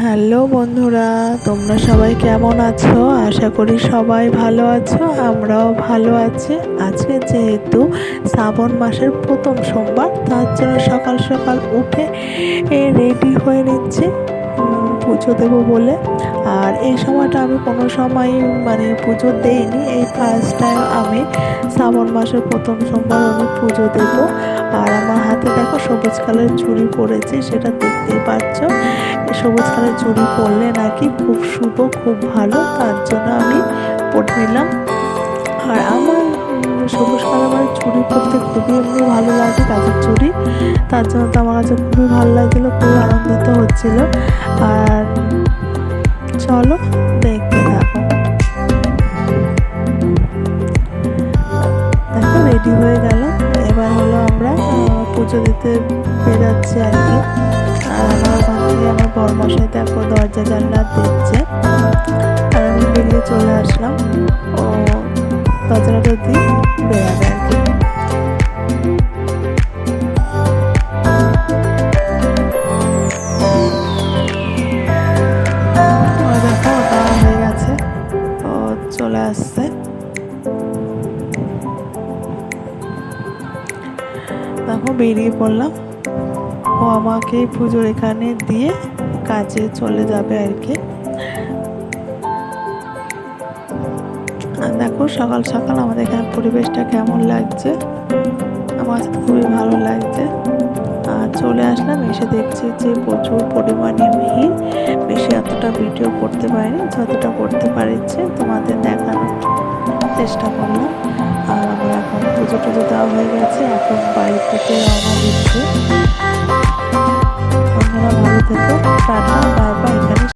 Hello বন্ধুরা, তোমরা সবাই কেমন আছো? আশা করি সবাই ভালো আছো, আমরাও ভালো আছি। আজকে যেহেতু শ্রাবণ মাসের প্রথম সোমবার, তার জন্য সকাল সকাল উঠে রেডি হয়ে নিচ্ছি পুজো দেবো বলে। আর এই সময়টা আমি কোনো সময় পুজো দেইনি, এই ফার্স্ট টাইম আমি শ্রাবণ মাসের প্রথম সোমবার আমি পুজো দেবো। আর আমার হাতে দেখো সবুজ কালার চুড়ি পরেছি, সেটা দেখতেই পাচ্ছ। সবুজ কালার চুড়ি পরলে নাকি খুব শুভ, খুব ভালো, তার জন্য আমি পরে নিলাম। আর আমার সবুজ কালার চুড়ি পরতে খুবই এমনি ভালো লাগে, কাজের চুড়ি, তার জন্য তো আমার কাছে খুবই ভালো লাগছিলো, খুবই আনন্দিত হচ্ছিল। আর চলো দেখতে থাকো। দেখো রেডি হয়ে গেল, এবার হলো আমরা পুজো দিতে বেরোচ্ছি আর কি। আর আমার ওখান থেকে আমার বরমশাই দেখো দরজা জানলা দিচ্ছে, আর আমি বেরিয়ে চলে আসলাম ও দরজাটা দিয়ে বেরাবে আর কি। দেখো ওটা হয়ে গেছে, ও চলে আসছে। দেখো বেরিয়ে পড়লাম, ও আমাকে পুজোর এখানে দিয়ে কাজে চলে যাবে আর কি। আর দেখো সকাল সকাল আমাদের এখানে পরিবেশটা কেমন লাগছে, আমার কাছে খুবই ভালো লাগছে। আর চলে আসলাম, এসে দেখছি যে প্রচুর পরিমাণে ভিড়। বেশি এতটা ভিডিও করতে পারিনি, যতটা করতে পারছি তোমাদের দেখানোর চেষ্টা করলাম। আর আমার এখন পুজো টুজো দেওয়া হয়ে গেছে, এখন বাড়ি থেকে রওনা দিচ্ছি। আপনারা ভালো থেকো, টাটা।